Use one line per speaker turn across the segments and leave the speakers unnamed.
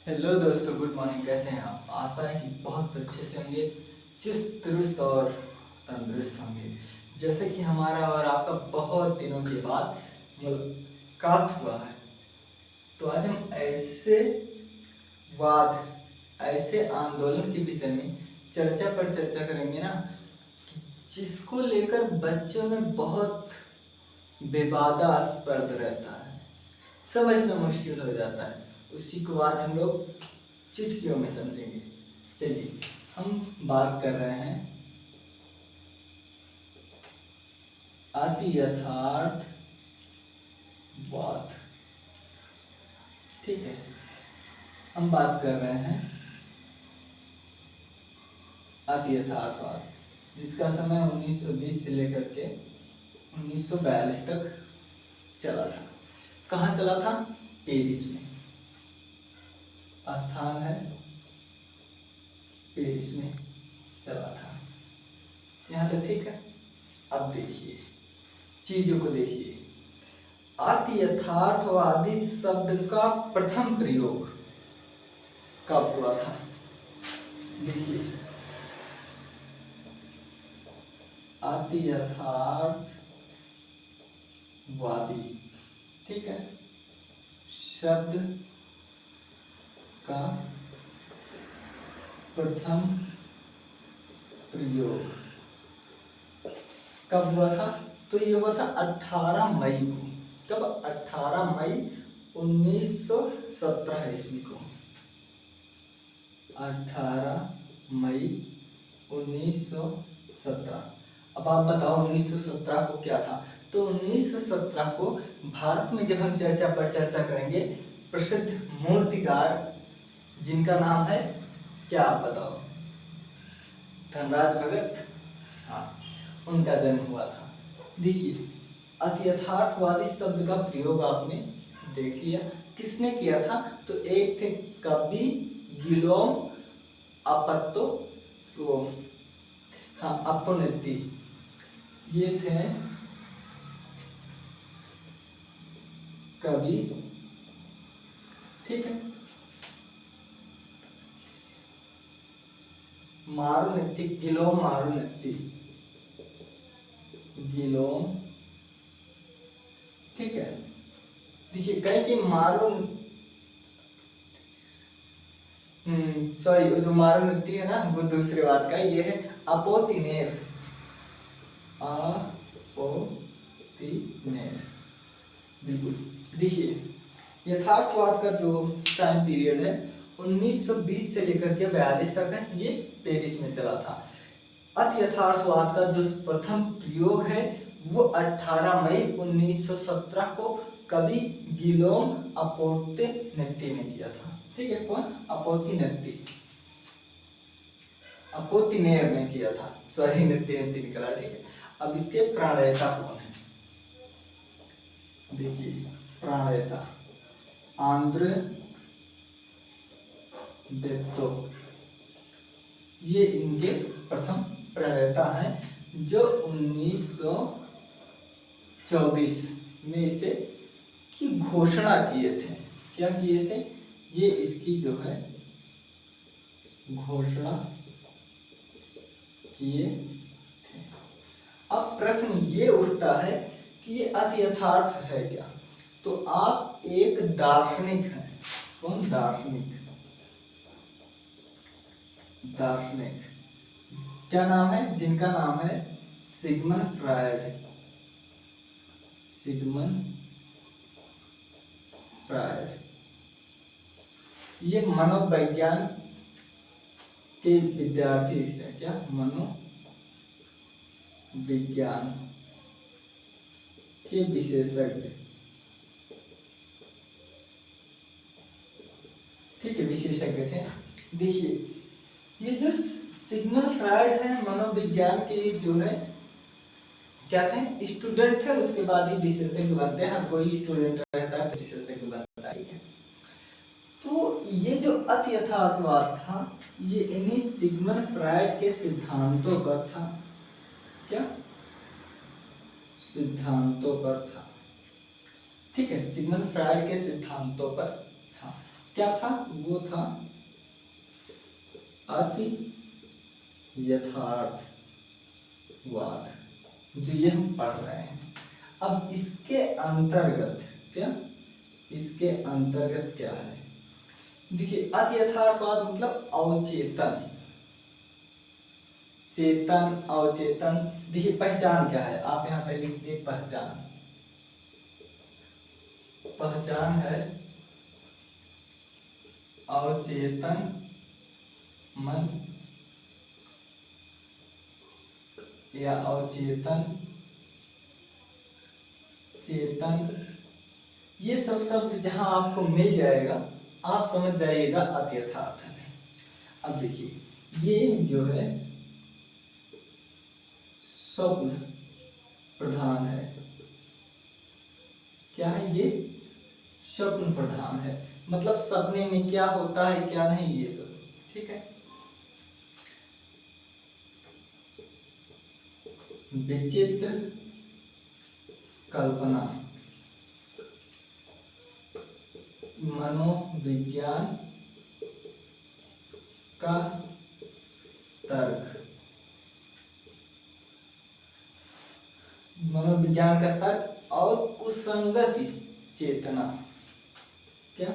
Hello दोस्तों, good morning. कैसे हैं आप? आशा है कि बहुत अच्छे से होंगे, चुस्त दुरुस्त और तंदुरुस्त होंगे। जैसे कि हमारा और आपका बहुत दिनों के बाद मुलाकात हुआ है, तो आज हम ऐसे आंदोलन के विषय में चर्चा करेंगे ना, कि जिसको लेकर बच्चों में बहुत विवादास्पद रहता है, समझना मुश्किल हो जाता है। उसी को आज हम लोग चुटकियों में समझेंगे। चलिए, हम बात कर रहे हैं अति यथार्थवाद। ठीक है, हम बात कर रहे हैं अति यथार्थवाद, जिसका समय 1920 से लेकर के 1942 तक चला था। कहाँ चला था? पेरिस में। स्थान है पेरिस में चला था। यहाँ तक ठीक है। अब देखिए, चीजों को देखिए। अति यथार्थवादी शब्द का प्रथम प्रयोग कब हुआ था? देखिए, अति यथार्थवादी, ठीक है, शब्द का प्रथम प्रयोग कब हुआ था? तो ये हुआ था 18 मई को। कब? 18 मई 1917 ईस्वी को। 18 मई 1917। अब आप बताओ 1917 को क्या था? तो 1917 को भारत में जब हम चर्चा पर चर्चा करेंगे, प्रसिद्ध मूर्तिकार जिनका नाम है, क्या आप बताओ? धनराज भगत। हाँ, उनका जन्म हुआ था। देखिए, अति यथार्थवादी शब्द का प्रयोग आपने देख लिया। किसने किया था? तो एक थे कवि गिलोम अपोनेती। ये थे कवि, ठीक है, मारुनेत्ती, गिलोम मारुनेत्ती, गिलोम, ठीक है। देखिए, कहीं कि सॉरी, जो मारुनेत्ती है ना, वो दूसरी बात का, ये है अपोतिनेर। अपोतिनेर, बिल्कुल। देखिए, यथार्थवाद का जो टाइम पीरियड है 1920 से लेकर के 42 तक है। ये पेरिस में चला था। अति यथार्थवाद का जो प्रथम प्रयोग है वो 18 मई 1917 को कवि गिलोम अपोतिनेत्ती ने किया था। ठीक है, कौन? अपोतिनेर ने किया था। सॉरी, नेत्ती निकला। ठीक है। अब इसके प्रणेता कौन है? देखिए, प्रणेता आंद्रे देत्तो, ये इनके प्रथम प्रणेता हैं, जो 1924 में इसे की घोषणा किए थे। क्या किए थे? ये इसकी जो है घोषणा किए थे। अब प्रश्न ये उठता है कि ये अति यथार्थ है क्या? तो आप एक दार्शनिक हैं। कौन? दार्शनिक। क्या नाम है? जिनका नाम है सिगमंड फ्रायड। ये मनोविज्ञान के विद्यार्थी हैं। क्या? मनोविज्ञान के विशेषज्ञ, ठीक है, विशेषज्ञ थे। देखिए, ये जो सिगमंड फ्रायड है, मनोविज्ञान के जो है क्या थे? स्टूडेंट थे। उसके बाद ही विशेषज्ञ बनते हैं। कोई स्टूडेंट रहता है विशेषज्ञ बनता है। तो ये जो अति यथार्थवाद था, ये इन्हीं सिगमंड फ्रायड के सिद्धांतों पर था। क्या? सिद्धांतों पर था। ठीक है, सिगमंड फ्रायड के सिद्धांतों पर था। क्या था? वो था अति यथार्थवाद, जो ये हम पढ़ रहे हैं। अब इसके अंतर्गत क्या, इसके अंतर्गत क्या है? देखिए, अति यथार्थवाद मतलब अवचेतन, चेतन अवचेतन। देखिए, पहचान क्या है, आप यहाँ पे लिख दिए पहचान। पहचान है अवचेतन मन या अवचेतन चेतन, ये सब शब्द जहां आपको मिल जाएगा आप समझ जाइएगा अति यथार्थ है। अब देखिए, ये जो है स्वप्न प्रधान है। क्या है ये? स्वप्न प्रधान है, मतलब सपने में क्या होता है क्या नहीं ये सब, ठीक है। विचित्र कल्पना, मनोविज्ञान का तर्क, मनोविज्ञान का तर्क और कुसंगति चेतना। क्या?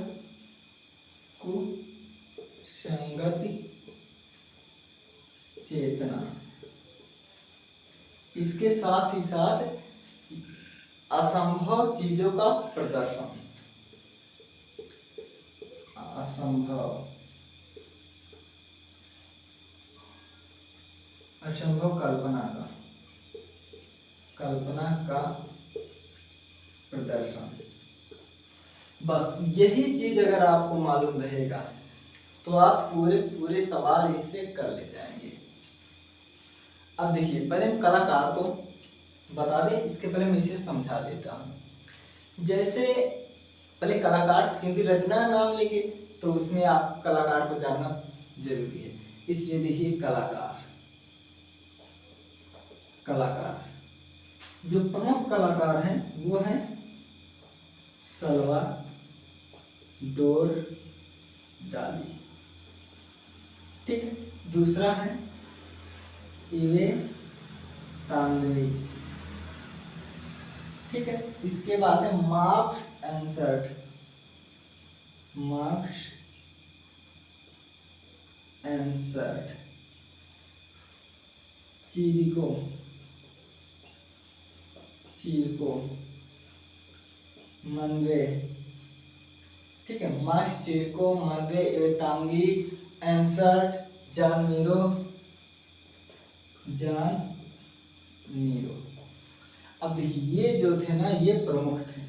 कुसंगति चेतना। इसके साथ ही साथ असंभव चीजों का प्रदर्शन, असंभव कल्पना का प्रदर्शन। बस यही चीज अगर आपको मालूम रहेगा तो आप पूरे सवाल इससे कर ले जाएंगे। अब देखिए, पहले हम कलाकार को बता दें, इसके पहले मैं इसे समझा देता हूँ। जैसे पहले कलाकार, क्योंकि रचना नाम लेंगे तो उसमें आप कलाकार को जानना जरूरी है, इसलिए देखिए कलाकार जो प्रमुख कलाकार हैं वो हैं सल्वाडोर डाली, ठीक है। दूसरा है इवे तांगवे, ठीक है। इसके बाद है मार्क्स एंसर्ट, चिरिको मनरे, ठीक है। मार्क्स, चिरिको, मनरे, एवेतांगी, एंसर्ट, जान मीरो। अब देखिए, ये जो थे ना ये प्रमुख थे,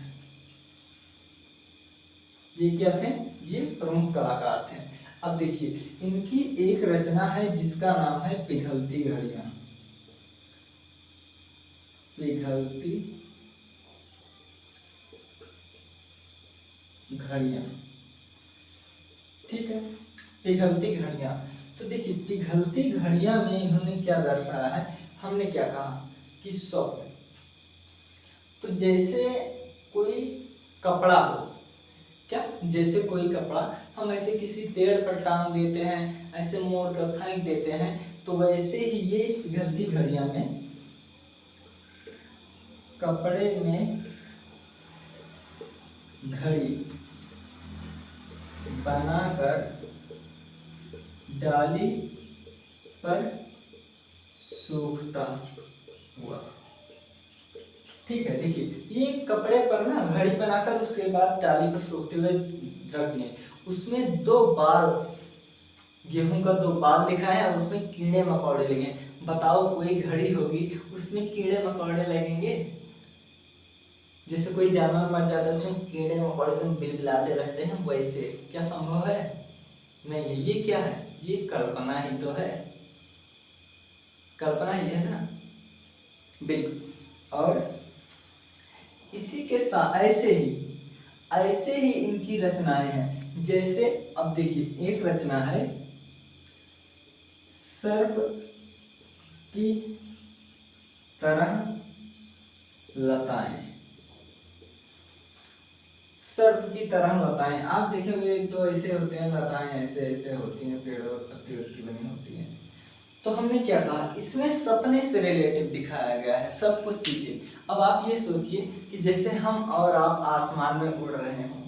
ये क्या थे? ये प्रमुख कलाकार थे। अब देखिए, इनकी एक रचना है जिसका नाम है पिघलती घड़ियां, ठीक है। पिघलती घड़ियां, तो देखिए पिघलती घड़ियां में इन्होंने क्या दर्शाया है, हमने क्या कहा कि स्वप्न। तो जैसे कोई कपड़ा हो, क्या, जैसे कोई कपड़ा हम ऐसे किसी पेड़ पर टांग देते हैं, ऐसे मोड़ कर फेंक देते हैं, तो वैसे ही ये इस पिघलती घड़ियां में कपड़े में घड़ी बनाकर डाली पर सूखता हुआ, ठीक है। देखिए, ये कपड़े पर ना घड़ी बनाकर उसके बाद डाली पर सूखते हुए रख दिए, उसमें दो बाल, गेहूं का दो बाल दिखा है और उसमें कीड़े मकोड़े लगे। बताओ, कोई घड़ी होगी उसमें कीड़े मकोड़े लगेंगे? जैसे कोई जानवर मर जाता है उसमें कीड़े मकोड़े एकदम बिलबिलाते रहते हैं, वैसे क्या संभव है? नहीं है। ये क्या है? ये कल्पना ही तो है, कल्पना ही है ना, बिल्कुल। और इसी के साथ ऐसे ही इनकी रचनाएं हैं। जैसे अब देखिए, एक रचना है सर्प की तरह लताएं, सर्प की तरह लताएं, आप देखोगे तो ऐसे होते हैं लताएं, ऐसे ऐसे होती हैं, पेड़ों और पत्ती वत्ती बनी होती हैं। तो हमने क्या कहा, इसमें सपने से रिलेटिव दिखाया गया है सब कुछ चीजें। अब आप ये सोचिए कि जैसे हम और आप आसमान में उड़ रहे हों,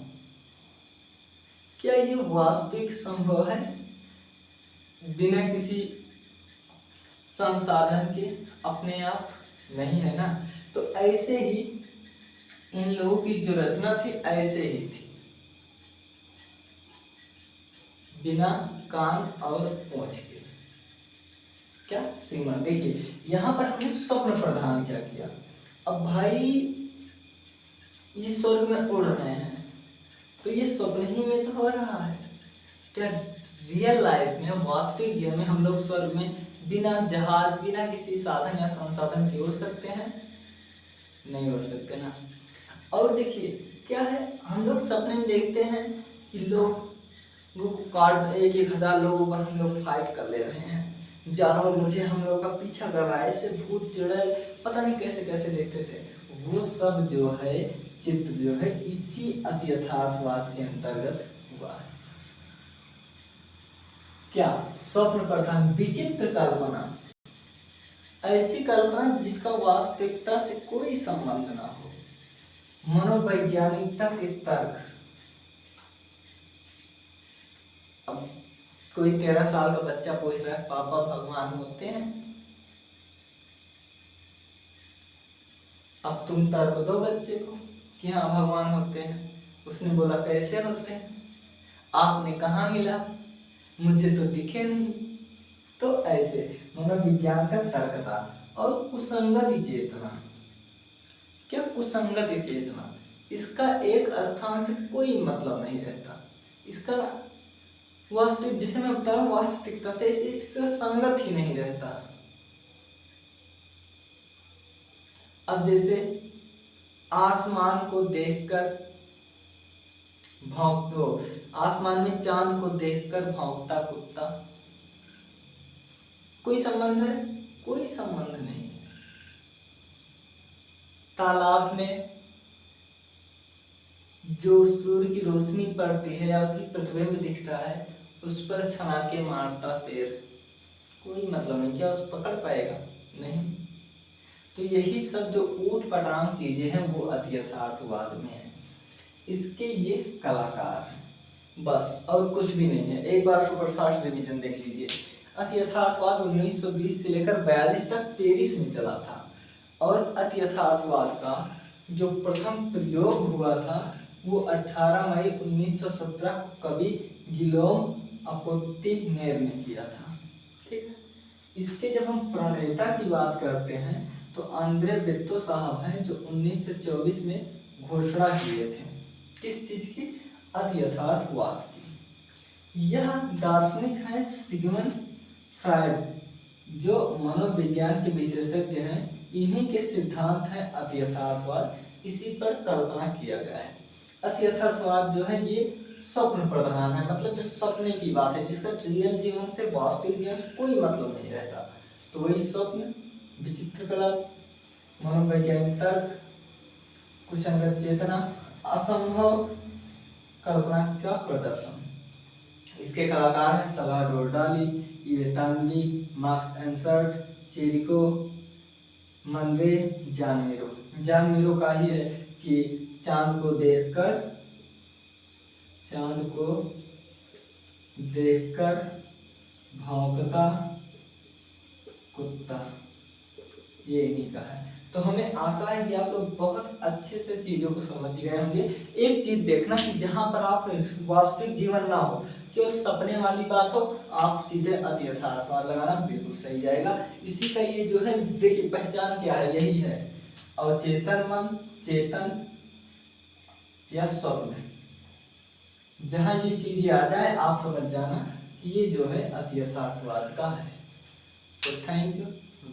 क्या ये वास्तविक संभव है बिना किसी संसाधन के अपने आप? नहीं है ना। तो ऐसे ही इन लोगों की जो रचना थी ऐसे ही थी, बिना कान और पूंछ के। क्या सीमन, देखिए यहाँ पर हमने स्वप्न प्रधान क्या किया। अब भाई ये स्वर्ग में उड़ रहे हैं तो ये स्वप्न ही में तो हो रहा है। क्या रियल लाइफ में, वास्तविक जीवन में हम लोग स्वर्ग में बिना जहाज, बिना किसी साधन या संसाधन के उड़ सकते हैं? नहीं उड़ सकते ना। और देखिए क्या है, हम लोग सपने में देखते हैं कि लोगों को काट, 1,000 लोगों पर हम लोग फाइट कर ले रहे हैं, जानवर मुझे हम लोगों का पीछा कर रहा है, ऐसे भूत चुड़ैल पता नहीं कैसे कैसे देखते थे। वो सब जो है चित्र जो है इसी अति यथार्थवाद के अंतर्गत हुआ है। क्या स्वप्न प्रधान विचित्र कल्पना, ऐसी कल्पना जिसका वास्तविकता से कोई संबंध ना हो, मनोवैज्ञानिकता के तर्क। अब कोई 13 साल का बच्चा पूछ रहा है पापा भगवान होते हैं? अब तुम तर्क दो बच्चे को कि हाँ भगवान होते हैं। उसने बोला कैसे होते हैं, आपने कहाँ मिला, मुझे तो दिखे नहीं। तो ऐसे मनोविज्ञान का तर्क था। और कुसंगति चेतना, क्या कुसंगति चेतना, इसका एक स्थान से कोई मतलब नहीं रहता, इसका वास्तविक, जिसे मैं बता रहा हूँ वास्तविकता से इससे संगत ही नहीं रहता। अब जैसे आसमान को देखकर भौंक दो, आसमान में चांद को देखकर भौंकता कुत्ता, कोई संबंध है? कोई संबंध नहीं है। तालाब में जो सूर्य की रोशनी पड़ती है या उसकी प्रतिबिंब दिखता है, उस पर छलांगे मारता शेर, कोई मतलब नहीं, क्या उस पकड़ पाएगा? नहीं। तो यही सब जो ऊट पटांग चीजें हैं वो अति यथार्थवाद में है, इसके ये कलाकार हैं बस, और कुछ भी नहीं है। एक बार सुपरफास्ट रिवीजन देख लीजिए। अति यथार्थवाद 1920 से लेकर 42 तक पेरिस में चला था, और अति यथार्थवाद का जो प्रथम प्रयोग हुआ था वो 18 मई 1917 को कवि गिलोम अपोक्तिनेर ने किया था। ठीक है। इसके जब हम प्रणेता की बात करते हैं तो आंद्रे बेत्तो साहब हैं, जो 1924 में घोषणा किए थे किस चीज की? अति यथार्थवाद की। यह दार्शनिक है सिगमंड फ्रायड, जो मनोविज्ञान के विशेषज्ञ हैं, इन्हीं के सिद्धांत हैं अति यथार्थवाद, इसी पर कल्पना किया गया है। अति यथार्थवाद जो है ये स्वप्न प्रधान है, मतलब जो सपने की बात है, जिसका रियल जीवन से, वास्तविक जीवन से कोई मतलब नहीं रहता, तो वही स्वप्न, विचित्र कला, मनोवैज्ञानिक तर्क, कुसंगत चेतना, असंभव कल्पना का प्रदर्शन। इसके कलाकार हैं Salvador Dali, Yves Tanguy, Max Ernst, Chirico, Man Ray, Joan Miro. Joan Miro का ही है कि चांद को देखकर भौंकता कुत्ता, ये इन्हीं का है। तो हमें आशा है कि आप लोग बहुत अच्छे से चीजों को समझ गए होंगे। एक चीज देखना कि जहां पर आप वास्तविक जीवन ना हो, केवल सपने वाली बात हो, आप सीधे अति यथार्थवाद लगाना बिल्कुल सही जाएगा। इसी का ये जो है देखिए पहचान क्या है, यही है अवचेतन मन, चेतन या स्वप्न। जहां ये चीजें आ जाए आप समझ जाना कि ये जो है अति यथार्थवाद का है। तो थैंक यू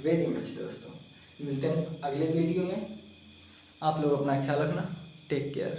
वेरी मच दोस्तों, मिलते हैं अगले वीडियो में। आप लोग अपना ख्याल रखना, टेक केयर।